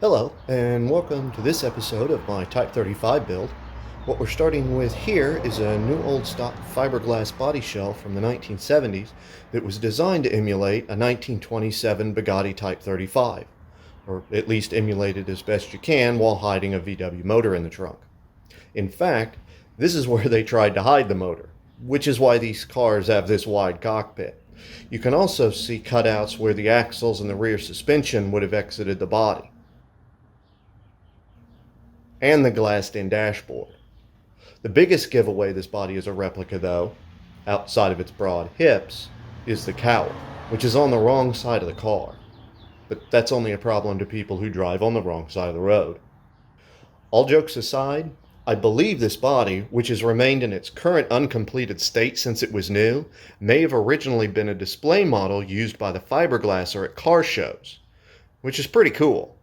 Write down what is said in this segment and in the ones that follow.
Hello, and welcome to this episode of my Type 35 build. What we're starting with here is a new old stock fiberglass body shell from the 1970s that was designed to emulate a 1927 Bugatti Type 35, or at least emulate it as best you can while hiding a VW motor in the trunk. In fact, this is where they tried to hide the motor, which is why these cars have this wide cockpit. You can also see cutouts where the axles and the rear suspension would have exited the body, and the glassed-in dashboard. The biggest giveaway this body is a replica, though, outside of its broad hips, is the cowl, which is on the wrong side of the car. But that's only a problem to people who drive on the wrong side of the road. All jokes aside, I believe this body, which has remained in its current uncompleted state since it was new, may have originally been a display model used by the fiberglasser at car shows, which is pretty cool.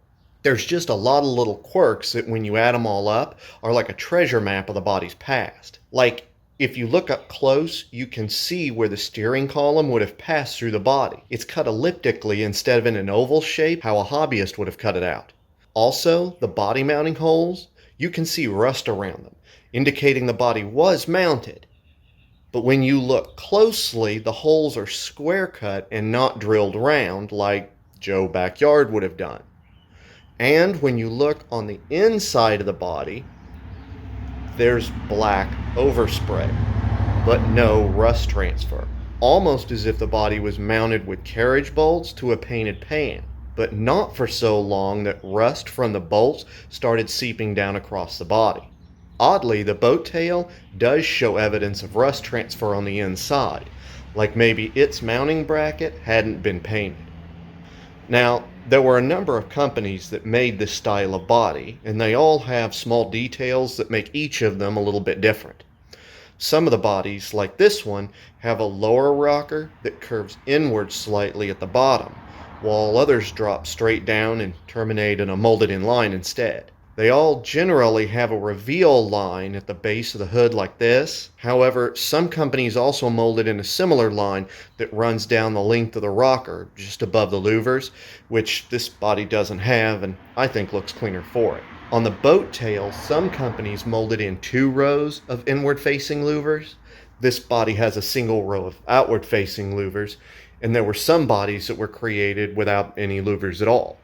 There's just a lot of little quirks that when you add them all up are like a treasure map of the body's past. Like, if you look up close, you can see where the steering column would have passed through the body. It's cut elliptically instead of in an oval shape, how a hobbyist would have cut it out. Also, the body mounting holes, you can see rust around them, indicating the body was mounted. But when you look closely, the holes are square cut and not drilled round like Joe Backyard would have done. And when you look on the inside of the body, there's black overspray, but no rust transfer. Almost as if the body was mounted with carriage bolts to a painted pan, but not for so long that rust from the bolts started seeping down across the body. Oddly, the boat tail does show evidence of rust transfer on the inside, like maybe its mounting bracket hadn't been painted. Now, there were a number of companies that made this style of body, and they all have small details that make each of them a little bit different. Some of the bodies, like this one, have a lower rocker that curves inward slightly at the bottom, while others drop straight down and terminate in a molded-in line instead. They all generally have a reveal line at the base of the hood like this. However, some companies also mold it in a similar line that runs down the length of the rocker, just above the louvers, which this body doesn't have and I think looks cleaner for it. On the boat tail, some companies mold it in 2 rows of inward-facing louvers. This body has a single row of outward-facing louvers, and there were some bodies that were created without any louvers at all.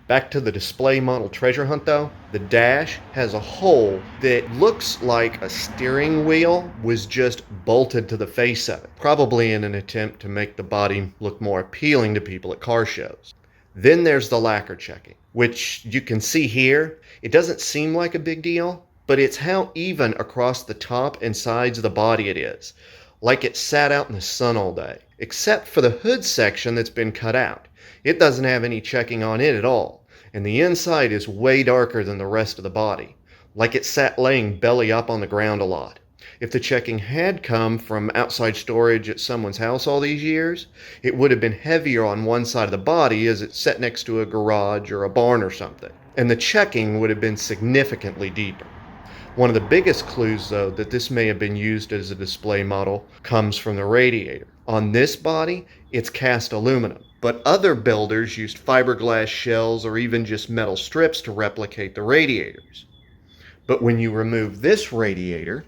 Back to the display model treasure hunt though, the dash has a hole that looks like a steering wheel was just bolted to the face of it, probably in an attempt to make the body look more appealing to people at car shows. Then there's the lacquer checking, which you can see here. It doesn't seem like a big deal, but it's how even across the top and sides of the body it is, like it sat out in the sun all day, except for the hood section that's been cut out. It doesn't have any checking on it at all, and the inside is way darker than the rest of the body, like it sat laying belly up on the ground a lot. If the checking had come from outside storage at someone's house all these years, it would have been heavier on one side of the body as it sat next to a garage or a barn or something, and the checking would have been significantly deeper. One of the biggest clues, though, that this may have been used as a display model comes from the radiator. On this body, it's cast aluminum, but other builders used fiberglass shells or even just metal strips to replicate the radiators. But when you remove this radiator,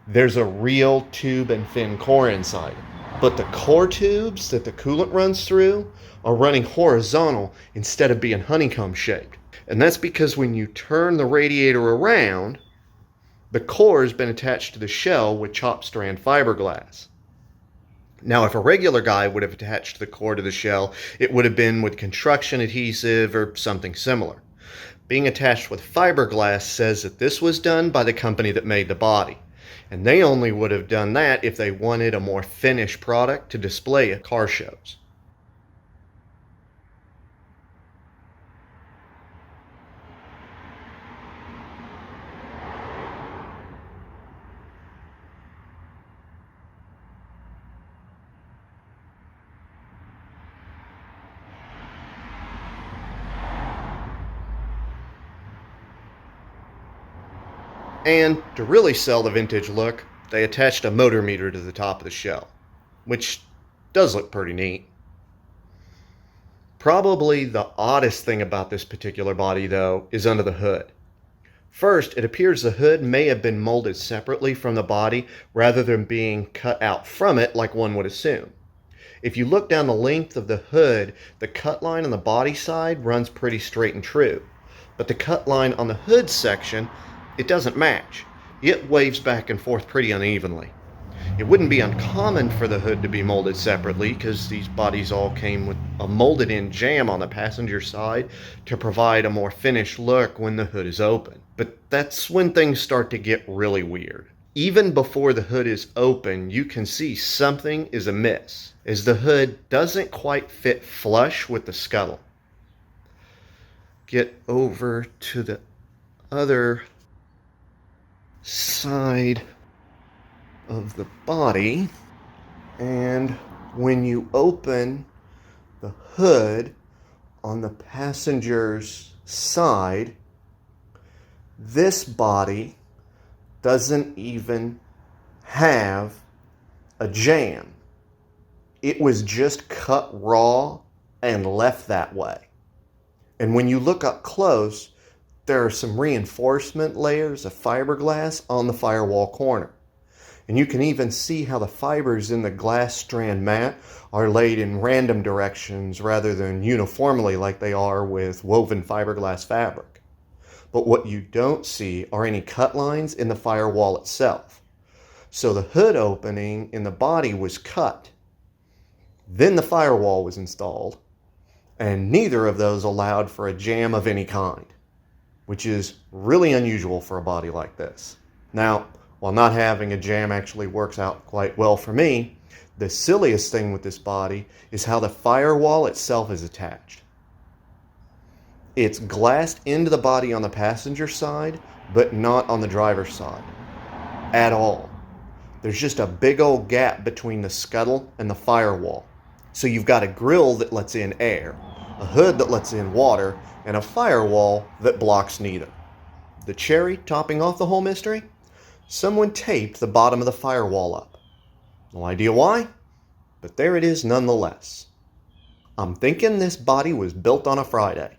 there's a real tube and fin core inside. But the core tubes that the coolant runs through are running horizontal instead of being honeycomb shaped. And that's because when you turn the radiator around, the core has been attached to the shell with chopped strand fiberglass. Now, if a regular guy would have attached the core to the shell, it would have been with construction adhesive or something similar. Being attached with fiberglass says that this was done by the company that made the body. And they only would have done that if they wanted a more finished product to display at car shows. And to really sell the vintage look, they attached a motor meter to the top of the shell, which does look pretty neat. Probably the oddest thing about this particular body, though, is under the hood. First, it appears the hood may have been molded separately from the body rather than being cut out from it like one would assume. If you look down the length of the hood, the cut line on the body side runs pretty straight and true. But the cut line on the hood section, it doesn't match. It waves back and forth pretty unevenly. It wouldn't be uncommon for the hood to be molded separately because these bodies all came with a molded in jamb on the passenger side to provide a more finished look when the hood is open. But that's when things start to get really weird. Even before the hood is open, you can see something is amiss, as the hood doesn't quite fit flush with the scuttle. Get over to the other side of the body, and when you open the hood on the passenger's side, this body doesn't even have a jamb. It was just cut raw and left that way. And when you look up close, there are some reinforcement layers of fiberglass on the firewall corner. And you can even see how the fibers in the glass strand mat are laid in random directions rather than uniformly like they are with woven fiberglass fabric. But what you don't see are any cut lines in the firewall itself. So the hood opening in the body was cut. Then the firewall was installed, and neither of those allowed for a jamb of any kind, which is really unusual for a body like this. Now, while not having a jamb actually works out quite well for me, the silliest thing with this body is how the firewall itself is attached. It's glassed into the body on the passenger side, but not on the driver's side at all. There's just a big old gap between the scuttle and the firewall. So you've got a grill that lets in air, a hood that lets in water, and a firewall that blocks neither. The cherry topping off the whole mystery? Someone taped the bottom of the firewall up. No idea why, but there it is nonetheless. I'm thinking this body was built on a Friday.